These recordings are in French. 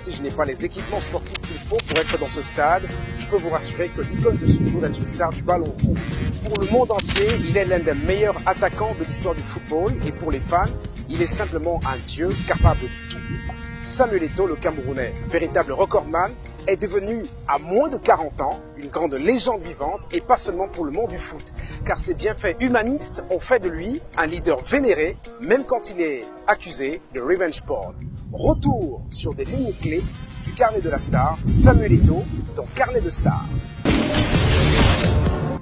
si je n'ai pas les équipements sportifs qu'il faut pour être dans ce stade, je peux vous rassurer que l'icône de ce jour est une star du ballon rond. Pour le monde entier, il est l'un des meilleurs attaquants de l'histoire du football et pour les fans, il est simplement un dieu capable de tout. Samuel Eto'o, le Camerounais, véritable recordman, est devenu, à moins de 40 ans, une grande légende vivante et pas seulement pour le monde du foot, car ses bienfaits humanistes ont fait de lui un leader vénéré, même quand il est accusé de revenge porn. Retour sur des lignes clés du carnet de la star, Samuel Eto'o, dans Carnet de Star.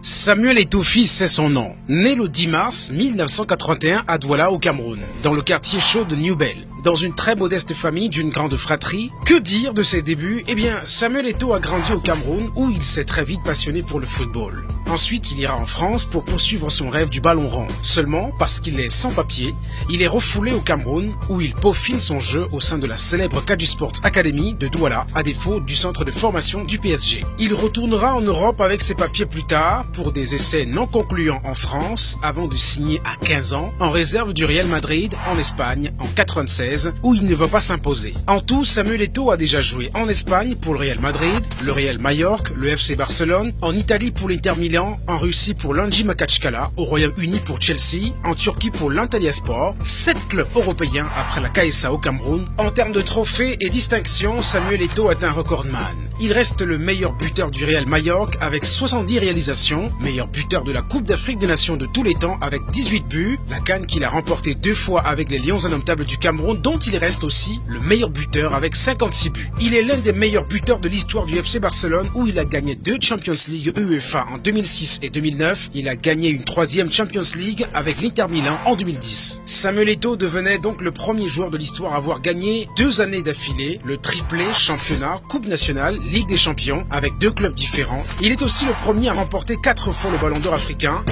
Samuel Eto'o fils, c'est son nom. Né le 10 mars 1981 à Douala au Cameroun, dans le quartier chaud de New Bell. Dans une très modeste famille d'une grande fratrie. Que dire de ses débuts? Eh bien, Samuel Eto'o a grandi au Cameroun où il s'est très vite passionné pour le football. Ensuite, il ira en France pour poursuivre son rêve du ballon rond. Seulement, parce qu'il est sans papier, il est refoulé au Cameroun où il peaufine son jeu au sein de la célèbre Kaju Sports Academy de Douala, à défaut du centre de formation du PSG. Il retournera en Europe avec ses papiers plus tard pour des essais non concluants en France avant de signer à 15 ans en réserve du Real Madrid en Espagne en 96 où il ne va pas s'imposer. En tout, Samuel Eto'o a déjà joué en Espagne pour le Real Madrid, le Real Majorque, le FC Barcelone, en Italie pour l'Inter Milan, en Russie pour l'Anji Makachkala, au Royaume-Uni pour Chelsea, en Turquie pour l'Antalyaspor, 7 clubs européens après la KSA au Cameroun. En termes de trophées et distinctions, Samuel Eto'o est un recordman. Il reste le meilleur buteur du Real Majorque avec 70 réalisations, meilleur buteur de la Coupe d'Afrique des Nations de tous les temps avec 18 buts, la CAN qu'il a remporté 2 fois avec les Lions indomptables du Cameroun dont il reste aussi le meilleur buteur avec 56 buts. Il est l'un des meilleurs buteurs de l'histoire du FC Barcelone où il a gagné 2 Champions League UEFA en 2006 et 2009. Il a gagné une 3e Champions League avec l'Inter Milan en 2010. Samuel Eto'o devenait donc le premier joueur de l'histoire à avoir gagné 2 années d'affilée le triplé championnat, Coupe nationale, Ligue des champions avec 2 clubs différents. Il est aussi le premier à remporter 4 fois le ballon d'or africain.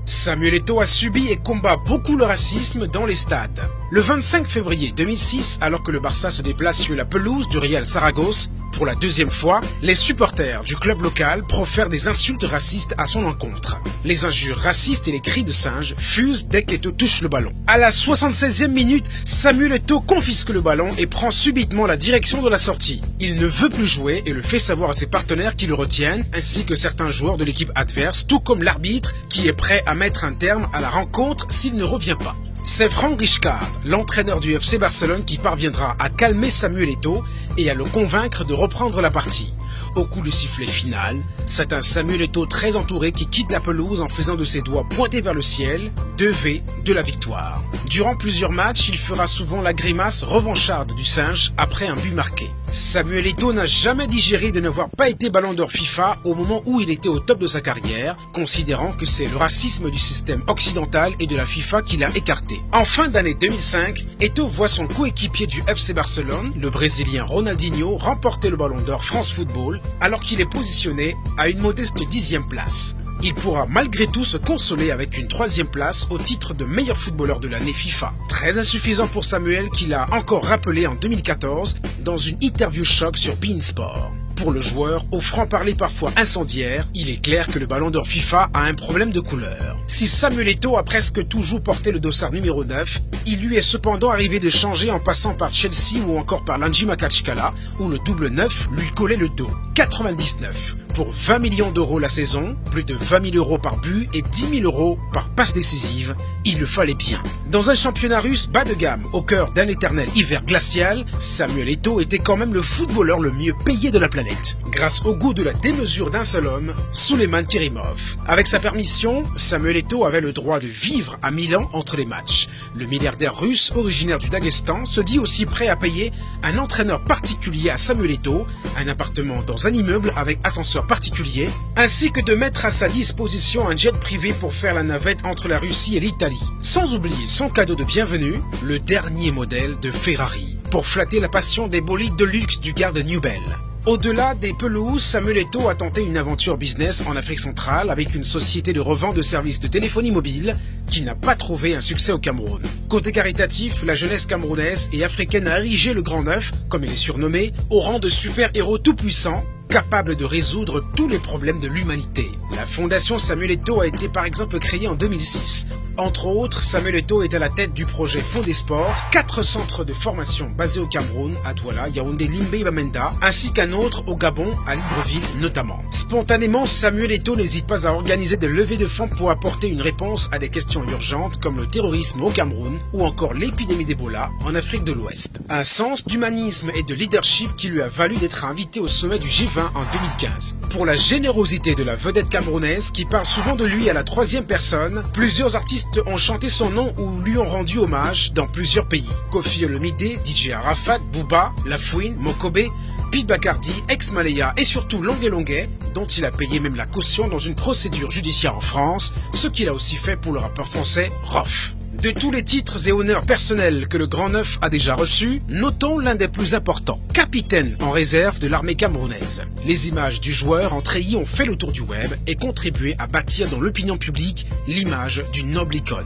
Samuel Eto'o a subi et combat beaucoup le racisme dans les stades. Le 25 février 2006, alors que le Barça se déplace sur la pelouse du Real Saragosse, pour la 2e fois, les supporters du club local profèrent des insultes racistes à son encontre. Les injures racistes et les cris de singe fusent dès qu'Eto'o touche le ballon. À la 76e minute, Samuel Eto'o confisque le ballon et prend subitement la direction de la sortie. Il ne veut plus jouer et le fait savoir à ses partenaires qui le retiennent, ainsi que certains joueurs de l'équipe adverse, tout comme l'arbitre qui est prêt à mettre un terme à la rencontre s'il ne revient pas. C'est Franck Rijkaard, l'entraîneur du FC Barcelone, qui parviendra à calmer Samuel Eto'o et à le convaincre de reprendre la partie. Au coup de sifflet final, c'est un Samuel Eto'o très entouré qui quitte la pelouse en faisant de ses doigts pointés vers le ciel, 2V de la victoire. Durant plusieurs matchs, il fera souvent la grimace revancharde du singe après un but marqué. Samuel Eto'o n'a jamais digéré de n'avoir pas été ballon d'or FIFA au moment où il était au top de sa carrière, considérant que c'est le racisme du système occidental et de la FIFA qui l'a écarté. En fin d'année 2005, Eto'o voit son coéquipier du FC Barcelone, le Brésilien Ronaldinho, remporter le ballon d'or France Football alors qu'il est positionné à une modeste 10e place. Il pourra malgré tout se consoler avec une 3e place au titre de meilleur footballeur de l'année FIFA. Très insuffisant pour Samuel qui l'a encore rappelé en 2014 dans une interview choc sur beIN Sport. Pour le joueur, au franc-parler parfois incendiaire, il est clair que le ballon d'or FIFA a un problème de couleur. Si Samuel Eto'o a presque toujours porté le dossard numéro 9, il lui est cependant arrivé de changer en passant par Chelsea ou encore par l'Anji Makachkala, où le double 9 lui collait le dos. 99 pour 20 millions d'euros la saison, plus de 20 000 euros par but et 10 000 euros par passe décisive, il le fallait bien. Dans un championnat russe bas de gamme, au cœur d'un éternel hiver glacial, Samuel Eto'o était quand même le footballeur le mieux payé de la planète, grâce au goût de la démesure d'un seul homme, Souleiman Kerimov. Avec sa permission, Samuel Eto'o avait le droit de vivre à Milan entre les matchs. Le milliardaire russe originaire du Daghestan se dit aussi prêt à payer un entraîneur particulier à Samuel Eto'o, un appartement dans un immeuble avec ascenseur particulier, ainsi que de mettre à sa disposition un jet privé pour faire la navette entre la Russie et l'Italie. Sans oublier son cadeau de bienvenue, le dernier modèle de Ferrari, pour flatter la passion des bolides de luxe du gare de New Bell. Au-delà des pelouses, Samuel Eto'o a tenté une aventure business en Afrique centrale avec une société de revente de services de téléphonie mobile qui n'a pas trouvé un succès au Cameroun. Côté caritatif, la jeunesse camerounaise et africaine a érigé le Grand Neuf, comme il est surnommé, au rang de super-héros tout-puissant, capable de résoudre tous les problèmes de l'humanité. La fondation Samuel Eto'o a été par exemple créée en 2006. Entre autres, Samuel Eto'o est à la tête du projet Fonds des Sports, 4 centres de formation basés au Cameroun, à Douala, Yaoundé, Limbe et Bamenda, ainsi qu'un autre au Gabon, à Libreville notamment. Spontanément, Samuel Eto'o n'hésite pas à organiser des levées de fonds pour apporter une réponse à des questions urgentes comme le terrorisme au Cameroun ou encore l'épidémie d'Ebola en Afrique de l'Ouest. Un sens d'humanisme et de leadership qui lui a valu d'être invité au sommet du G20 en 2015. Pour la générosité de la vedette camerounaise qui parle souvent de lui à la troisième personne, plusieurs artistes ont chanté son nom ou lui ont rendu hommage dans plusieurs pays. Kofi Olomide, DJ Arafat, Booba, Lafouine, Mokobe, Pete Bacardi, ex-Malaya et surtout Longué Longuet, dont il a payé même la caution dans une procédure judiciaire en France, ce qu'il a aussi fait pour le rappeur français Rof. De tous les titres et honneurs personnels que le Grand Neuf a déjà reçus, notons l'un des plus importants, capitaine en réserve de l'armée camerounaise. Les images du joueur en treillis ont fait le tour du web et contribué à bâtir dans l'opinion publique l'image d'une noble icône.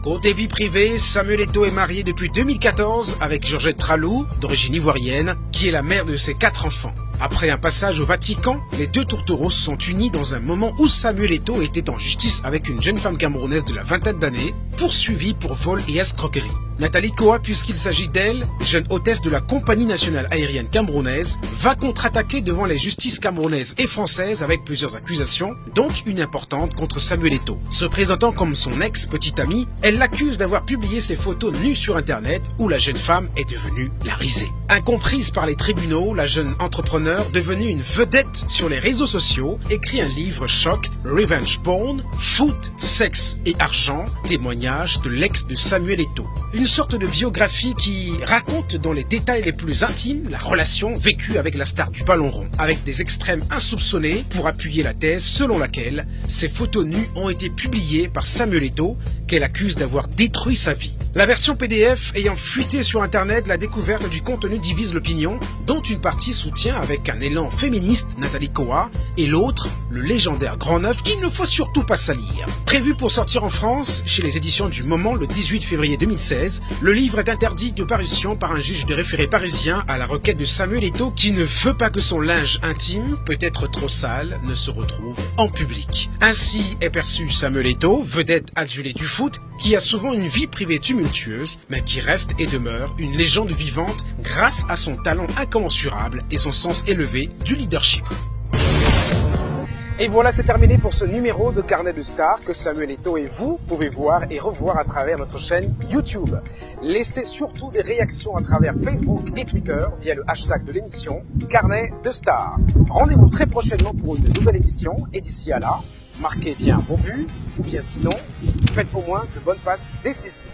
Côté vie privée, Samuel Eto'o est marié depuis 2014 avec Georgette Tralou, d'origine ivoirienne, qui est la mère de ses 4 enfants. Après un passage au Vatican, les deux tourtereaux se sont unis dans un moment où Samuel Eto'o était en justice avec une jeune femme camerounaise de la vingtaine d'années, poursuivie pour vol et escroquerie. Nathalie Koa, puisqu'il s'agit d'elle, jeune hôtesse de la Compagnie nationale aérienne camerounaise, va contre-attaquer devant les justices camerounaises et françaises avec plusieurs accusations, dont une importante contre Samuel Eto'o. Se présentant comme son ex-petite amie, elle l'accuse d'avoir publié ses photos nues sur Internet où la jeune femme est devenue la risée. Incomprise par les tribunaux, la jeune entrepreneur, devenue une vedette sur les réseaux sociaux, écrit un livre choc, Revenge Porn, Foot, Sexe et Argent, témoignage de l'ex de Samuel Eto'o. Une sorte de biographie qui raconte dans les détails les plus intimes la relation vécue avec la star du ballon rond, avec des extrêmes insoupçonnés pour appuyer la thèse selon laquelle ces photos nues ont été publiées par Samuel Eto'o, qu'elle accuse d'avoir détruit sa vie. La version PDF ayant fuité sur Internet, la découverte du contenu divise l'opinion, dont une partie soutient avec un élan féministe Nathalie Koa et l'autre le légendaire Grand Neuf qu'il ne faut surtout pas salir. Prévu pour sortir en France chez les éditions du Moment le 18 février 2016, le livre est interdit de parution par un juge de référé parisien à la requête de Samuel Eto'o qui ne veut pas que son linge intime, peut-être trop sale, ne se retrouve en public. Ainsi est perçu Samuel Eto'o, vedette adulée du foot, qui a souvent une vie privée tumultueuse, mais qui reste et demeure une légende vivante grâce à son talent incommensurable et son sens élevé du leadership. Et voilà, c'est terminé pour ce numéro de Carnet de Stars que Samuel Eto'o et vous pouvez voir et revoir à travers notre chaîne YouTube. Laissez surtout des réactions à travers Facebook et Twitter via le hashtag de l'émission Carnet de Stars. Rendez-vous très prochainement pour une nouvelle édition et d'ici à là, marquez bien vos buts ou bien sinon, faites au moins de bonnes passes décisives.